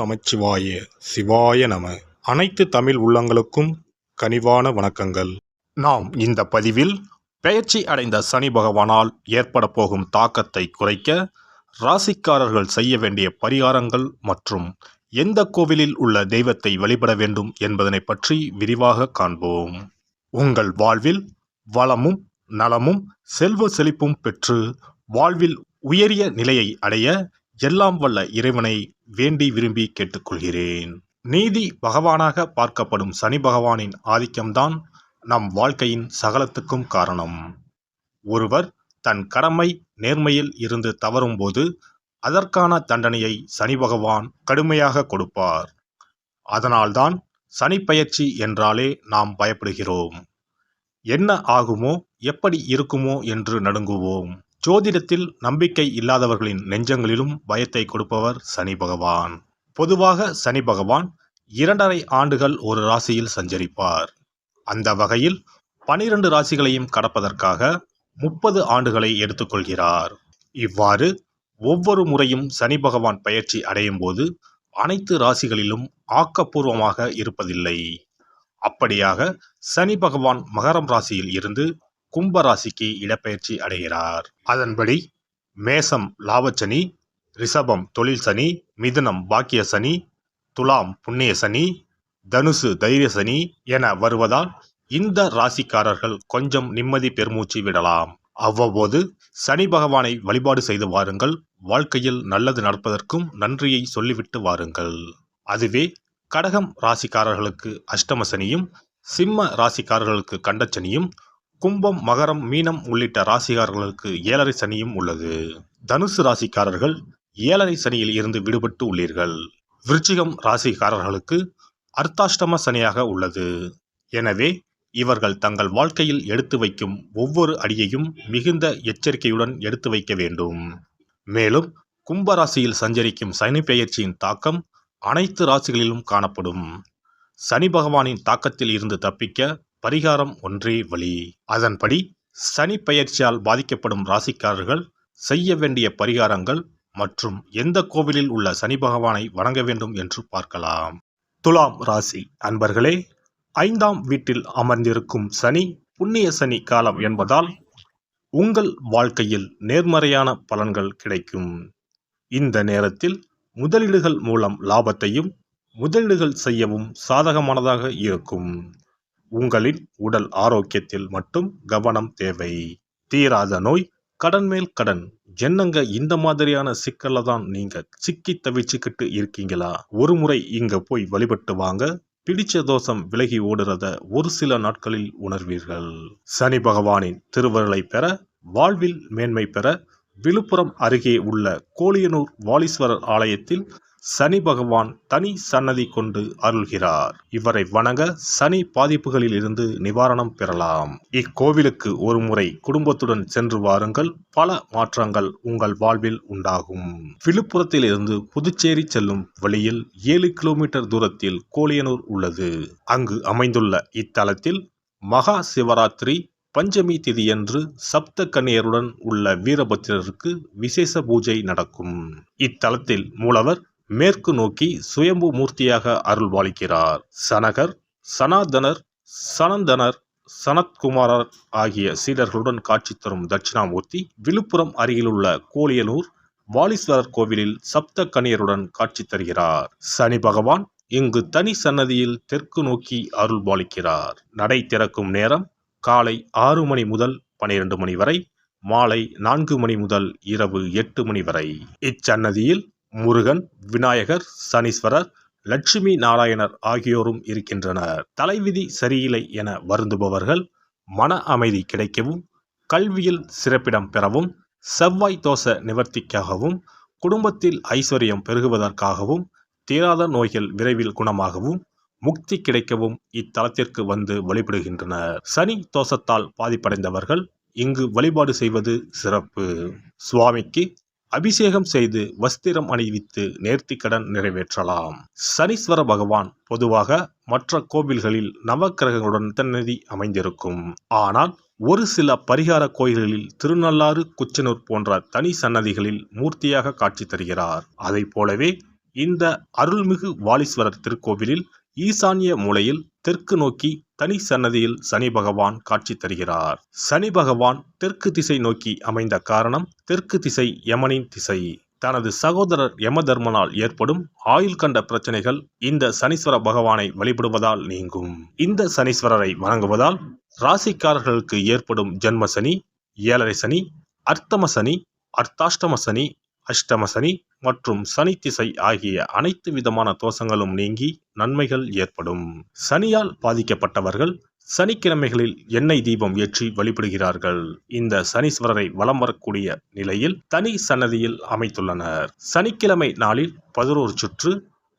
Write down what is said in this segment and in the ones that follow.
நமச்சிவாய சிவாய நம. அனைத்து தமிழ் உள்ளங்களுக்கும் கனிவான வணக்கங்கள். நாம் இந்த பதிவில் பெயர்ச்சி அடைந்த சனி பகவானால் ஏற்பட போகும் தாக்கத்தை குறைக்க ராசிக்காரர்கள் செய்ய வேண்டிய பரிகாரங்கள் மற்றும் எந்த கோவிலில் உள்ள தெய்வத்தை வழிபட வேண்டும் என்பதனை பற்றி விரிவாக காண்போம். உங்கள் வாழ்வில் வளமும் நலமும் செல்வ செழிப்பும் பெற்று வாழ்வில் உயரிய நிலையை அடைய எல்லாம் வல்ல இறைவனை வேண்டி விரும்பி கேட்டுக்கொள்கிறேன். நீதி பகவானாக பார்க்கப்படும் சனி பகவானின் ஆதிக்கம்தான் நம் வாழ்க்கையின் சகலத்துக்கும் காரணம். ஒருவர் தன் கடமை நேர்மையில் இருந்து தவறும்போது அதற்கான தண்டனையை சனி பகவான் கடுமையாக கொடுப்பார். அதனால்தான் சனி பெயர்ச்சி என்றாலே நாம் பயப்படுகிறோம். என்ன ஆகுமோ எப்படி இருக்குமோ என்று நடுங்குவோம். ஜோதிடத்தில் நம்பிக்கை இல்லாதவர்களின் நெஞ்சங்களிலும் பயத்தை கொடுப்பவர் சனி பகவான். பொதுவாக சனி பகவான் 2.5 ஆண்டுகள் ஒரு ராசியில் சஞ்சரிப்பார். அந்த வகையில் 12 ராசிகளையும் கடப்பதற்காக 30 ஆண்டுகளை எடுத்துக்கொள்கிறார். இவ்வாறு ஒவ்வொரு முறையும் சனி பகவான் பெயர்ச்சி அடையும் போது அனைத்து ராசிகளிலும் ஆக்கப்பூர்வமாக இருப்பதில்லை. அப்படியாக சனி பகவான் மகரம் ராசியில் இருந்து கும்ப ராசிக்கு இடப்பெயர்ச்சி அடைகிறார். அதன்படி மேசம் லாபச்சனி, ரிஷபம் தொழில் சனி, மிதுனம் பாக்கிய சனி, துலாம் புண்ணிய சனி, தனுசு தைரிய சனி என வருவதால் இந்த ராசிக்காரர்கள் கொஞ்சம் நிம்மதி பெருமூச்சு விடலாம். அவ்வப்போது சனி பகவானை வழிபாடு செய்து வாருங்கள். வாழ்க்கையில் நல்லது நடப்பதற்கும் நன்றியை சொல்லிவிட்டு வாருங்கள். அதுவே கடகம் ராசிக்காரர்களுக்கு அஷ்டம சனியும், சிம்ம ராசிக்காரர்களுக்கு கண்டச்சனியும், கும்பம் மகரம் மீனம் உள்ளிட்ட ராசிக்காரர்களுக்கு 7.5 சனியும் உள்ளது. தனுசு ராசிக்காரர்கள் 7.5 சனியில் இருந்து விடுபட்டு உள்ளீர்கள். விருச்சிகம் ராசிக்காரர்களுக்கு அர்த்தாஷ்டம சனியாக உள்ளது. எனவே இவர்கள் தங்கள் வாழ்க்கையில் எடுத்து வைக்கும் ஒவ்வொரு அடியையும் மிகுந்த எச்சரிக்கையுடன் எடுத்து வைக்க வேண்டும். மேலும் கும்பராசியில் சஞ்சரிக்கும் சனி பெயர்ச்சியின் தாக்கம் அனைத்து ராசிகளிலும் காணப்படும். சனி பகவானின் தாக்கத்தில் இருந்து தப்பிக்க பரிகாரம் ஒன்றே வழி. அதன்படி சனி பெயர்ச்சியால் பாதிக்கப்படும் ராசிக்காரர்கள் செய்ய வேண்டிய பரிகாரங்கள் மற்றும் எந்த கோவிலில் உள்ள சனி பகவானை வணங்க வேண்டும் என்று பார்க்கலாம். துலாம் ராசி அன்பர்களே, 5ஆம் வீட்டில் அமர்ந்திருக்கும் சனி புண்ணிய சனி காலம் என்பதால் உங்கள் வாழ்க்கையில் நேர்மறையான பலன்கள் கிடைக்கும். இந்த நேரத்தில் முதலீடுகள் மூலம் லாபத்தையும் முதலீடுகள் செய்யவும் சாதகமானதாக இருக்கும். உங்களின் உடல் ஆரோக்கியத்தில் மட்டும் கவனம் தேவை. தீராத நோய், கடன் மேல் கடன், என்னங்க இந்த மாதிரியான சிக்கல்ல தான் நீங்க சிக்கி தவிச்சுக்கிட்டு இருக்கீங்களா? ஒரு முறை இங்க போய் வழிபட்டு வாங்க. பிடிச்ச தோஷம் விலகி ஓடுறத ஒரு சில நாட்களில் உணர்வீர்கள். சனி பகவானின் திருவருளை பெற, வாழ்வில் மேன்மை பெற விழுப்புரம் அருகே உள்ள கோலியனூர் வாலீஸ்வரர் ஆலயத்தில் சனி பகவான் தனி சன்னதி கொண்டு அருள்கிறார். இவரை வணங்க சனி பாதிப்புகளில் இருந்து நிவாரணம் பெறலாம். இக்கோவிலுக்கு ஒரு முறை குடும்பத்துடன் சென்று வாருங்கள். பல மாற்றங்கள் உங்கள் வாழ்வில் உண்டாகும். விழுப்புரத்தில் இருந்து புதுச்சேரி செல்லும் வழியில் 7 கிலோமீட்டர் தூரத்தில் கோலியனூர் உள்ளது. அங்கு அமைந்துள்ள இத்தலத்தில் மகா சிவராத்திரி பஞ்சமி திதியன்று சப்த கன்னியருடன் உள்ள வீரபத்திரருக்கு விசேஷ பூஜை நடக்கும். இத்தலத்தில் மூலவர் மேற்கு நோக்கி சுயம்பு மூர்த்தியாக அருள்பாலிக்கிறார். சனகர், சனாதனர், சனந்தனர், சனத்குமாரர் ஆகிய சீடர்களுடன் காட்சி தரும் தட்சிணாமூர்த்தி விழுப்புரம் அருகிலுள்ள கோலியனூர் வாலீஸ்வரர் கோவிலில் சப்த கன்னியருடன் காட்சி தருகிறார். சனி பகவான் இங்கு தனி சன்னதியில் தெற்கு நோக்கி அருள்பாலிக்கிறார். நடை திறக்கும் நேரம் காலை 6 மணி முதல் 12 மணி வரை, மாலை 4 மணி முதல் இரவு 8 மணி வரை. இச்சன்னதியில் முருகன், விநாயகர், சனீஸ்வரர், லட்சுமி நாராயணர் ஆகியோரும் இருக்கின்றனர். தலைவிதி சரியில்லை என வருந்துபவர்கள் மன அமைதி கிடைக்கவும், கல்வியில் சிறப்பிடம் பெறவும், செவ்வாய் தோஷ நிவர்த்திக்காகவும், குடும்பத்தில் ஐஸ்வர்யம் பெருகுவதற்காகவும், தீராத நோய்கள் விரைவில் குணமாகவும், முக்தி கிடைக்கவும் இத்தலத்திற்கு வந்து வழிபடுகின்றனர். சனி தோஷத்தால் பாதிப்படைந்தவர்கள் இங்கு வழிபாடு செய்வது சிறப்பு. சுவாமிக்கு அபிஷேகம் செய்து வஸ்திரம் அணிவித்து நேர்த்திக்கடன் நிறைவேற்றலாம். சனீஸ்வர பகவான் பொதுவாக மற்ற கோவில்களில் நவக்கிரகங்களுடன் சன்னதி அமைந்திருக்கும். ஆனால் ஒரு சில பரிகார கோயில்களில் திருநள்ளாறு, குச்சனூர் போன்ற தனி சன்னதிகளில் மூர்த்தியாக காட்சி தருகிறார். அதை போலவே இந்த அருள்மிகு வாலீஸ்வரர் திருக்கோவிலில் ஈசான்ய மூலையில் தெற்கு நோக்கி தனி சன்னதியில் சனி பகவான் காட்சி தருகிறார். சனி பகவான் தெற்கு திசை நோக்கி அமைந்த காரணம் தெற்கு திசை யமனின் திசை. தனது சகோதரர் யமதர்மனால் ஏற்படும் ஆயுள் கண்ட பிரச்சனைகள் இந்த சனீஸ்வர பகவானை வழிபடுவதால் நீங்கும். இந்த சனீஸ்வரரை வணங்குவதால் ராசிக்காரர்களுக்கு ஏற்படும் ஜென்ம சனி, ஏழரை சனி, அர்த்தம சனி, அர்த்தாஷ்டம சனி, அஷ்டம சனி மற்றும் சனி திசை ஆகிய அனைத்து விதமான தோஷங்களும் நீங்கி நன்மைகள் ஏற்படும். சனியால் பாதிக்கப்பட்டவர்கள் சனிக்கிழமைகளில் எண்ணெய் தீபம் ஏற்றி வழிபடுகிறார்கள். இந்த சனீஸ்வரரை வலம் வரக்கூடிய நிலையில் தனி சன்னதியில் அமைத்துள்ளனர். சனிக்கிழமை நாளில் 11 சுற்று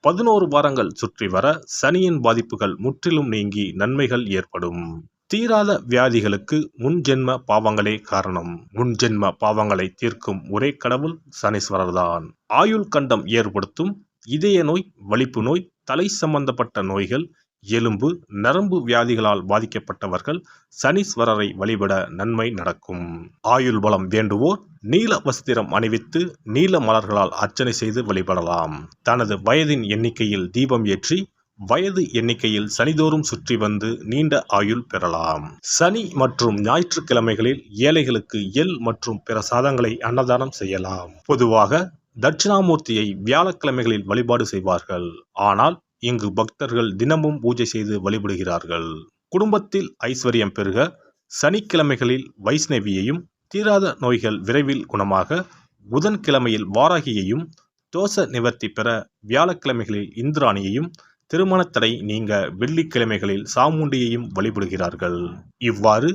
11 வாரங்கள் சுற்றி வர சனியின் பாதிப்புகள் முற்றிலும் நீங்கி நன்மைகள் ஏற்படும். தீராத வியாதிகளுக்கு முன்ஜென்ம பாவங்களே காரணம். முன்ஜென்ம பாவங்களை தீர்க்கும் ஒரே கடவுள் சனீஸ்வரர்தான். ஆயுள் கண்டம் ஏற்படுத்தும் இதய நோய், வலிப்பு நோய், தலை சம்பந்தப்பட்ட நோய்கள், எலும்பு நரம்பு வியாதிகளால் பாதிக்கப்பட்டவர்கள் சனீஸ்வரரை வழிபட நன்மை நடக்கும். ஆயுள் பலம் வேண்டுவோர் நீல வஸ்திரம் அணிவித்து நீல மலர்களால் அர்ச்சனை செய்து வழிபடலாம். தனது வயதின் எண்ணிக்கையில் தீபம் ஏற்றி வயது எண்ணிக்கையில் சனிதோறும் சுற்றி வந்து நீண்ட ஆயுள் பெறலாம். சனி மற்றும் ஞாயிற்றுக்கிழமைகளில் ஏழைகளுக்கு எள் மற்றும் பிற சாதங்களை அன்னதானம் செய்யலாம். பொதுவாக தட்சிணாமூர்த்தியை வியாழக்கிழமைகளில் வழிபாடு செய்வார்கள். ஆனால் இங்கு பக்தர்கள் தினமும் பூஜை செய்து வழிபடுகிறார்கள். குடும்பத்தில் ஐஸ்வர்யம் பெருக சனிக்கிழமைகளில் வைஷ்ணவியையும், தீராத நோய்கள் விரைவில் குணமாக புதன்கிழமையில் வாராகியையும், தோஷ நிவர்த்தி பெற வியாழக்கிழமைகளில் இந்திராணியையும், திருமண தடை நீங்க வெள்ளிக்கிழமைகளில் சாமுண்டியையும் வழிபடுகிறார்கள். இவ்வாறு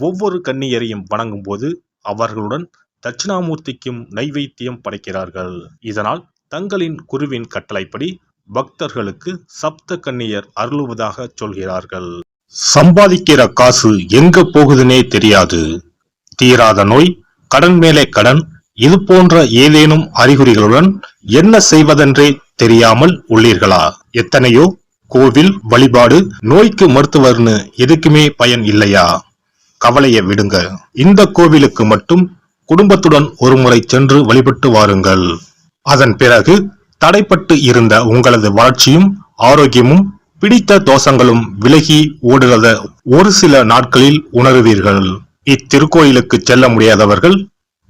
ஒவ்வொரு கன்னியரையும் வணங்கும் போது அவர்களுடன் தட்சிணாமூர்த்திக்கும் நைவேத்தியம் படைக்கிறார்கள். இதனால் தங்களின் குருவின் கட்டளைப்படி பக்தர்களுக்கு சப்த கன்னியர் அருளுவதாக சொல்கிறார்கள். சம்பாதிக்கிற காசு எங்க போகுதுன்னே தெரியாது. தீராத நோய், கடன் மேலே கடன், இது போன்ற ஏதேனும் அறிகுறிகளுடன் என்ன செய்வதென்றே தெரியாமல் உள்ளீர்களா? எத்தனையோ கோவில் வழிபாடு, நோய்க்கு மருத்துவர்னு எதுக்குமே பயன் இல்லையா? கவலையை விடுங்க. இந்த கோவிலுக்கு மட்டும் குடும்பத்துடன் ஒருமுறை சென்று வழிபட்டு வாருங்கள். அதன் பிறகு தடைப்பட்டு இருந்த உங்களது வளர்ச்சியும் ஆரோக்கியமும் பிடித்த தோஷங்களும் விலகி ஓடுகிறத ஒரு சில நாட்களில் உணருவீர்கள். இத்திருக்கோயிலுக்கு செல்ல முடியாதவர்கள்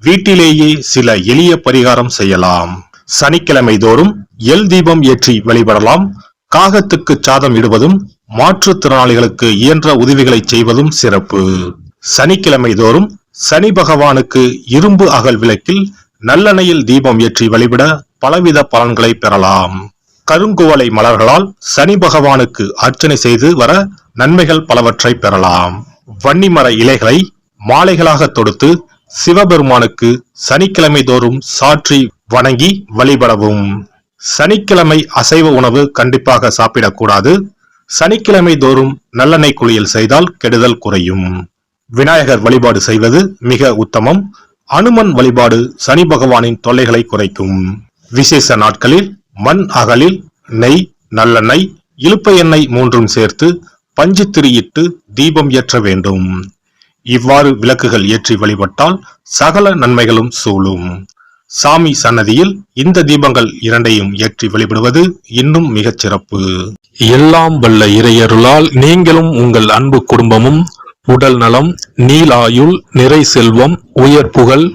வீட்டிலேயே சில எளிய பரிகாரம் செய்யலாம். சனிக்கிழமை தோறும் எல் தீபம் ஏற்றி வழிபடலாம். காகத்துக்கு சாதம் இடுவதும் மாற்றுத்திறனாளிகளுக்கு இயன்ற உதவிகளை செய்வதும் சிறப்பு. சனிக்கிழமை தோறும் சனி பகவானுக்கு இரும்பு அகல் விளக்கில் நல்லெண்ணெயில் தீபம் ஏற்றி வழிபட பலவித பலன்களை பெறலாம். கருங்குவளை மலர்களால் சனி பகவானுக்கு அர்ச்சனை செய்து வர நன்மைகள் பலவற்றை பெறலாம். வன்னிமர இலைகளை மாலைகளாக தொடுத்து சிவபெருமானுக்கு சனிக்கிழமை தோறும் சாற்றி வணங்கி வழிபடவும். சனிக்கிழமை அசைவ உணவு கண்டிப்பாக சாப்பிடக்கூடாது. சனிக்கிழமை தோறும் நல்லெண்ணெய் குளியல் செய்தால் கெடுதல் குறையும். விநாயகர் வழிபாடு செய்வது மிக உத்தமம். அனுமன் வழிபாடு சனி பகவானின் தொல்லைகளை குறைக்கும். விசேஷ நாட்களில் மண் அகலில் நெய், நல்லெண்ணெய், இலுப்பை எண்ணெய் மூன்றும் சேர்த்து பஞ்சு திரியிட்டு தீபம் ஏற்ற வேண்டும். இவ்வாறு விளக்குகள் ஏற்றி வழிபட்டால் சகல நன்மைகளும் சூழும். சாமி சன்னதியில் இந்த தீபங்கள் இரண்டையும் ஏற்றி வழிபடுவது இன்னும் மிகச் சிறப்பு. எல்லாம் வல்ல இறையருளால் நீங்களும் உங்கள் அன்பு குடும்பமும் உடல் நலம், நீலாயுள், நிறை செல்வம், உயர் புகழ்,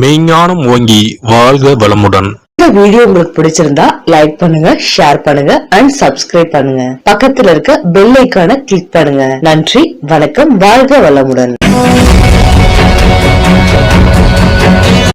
மெய்ஞானம் ஓங்கி வாழ்க வளமுடன். இந்த வீடியோ உங்களுக்கு பிடிச்சிருந்தா லைக் பண்ணுங்க, ஷேர் பண்ணுங்க அண்ட் சப்ஸ்கிரைப் பண்ணுங்க. பக்கத்துல இருக்க பெல் ஐகானை கிளிக் பண்ணுங்க. நன்றி, வணக்கம், வாழ்க வளமுடன்.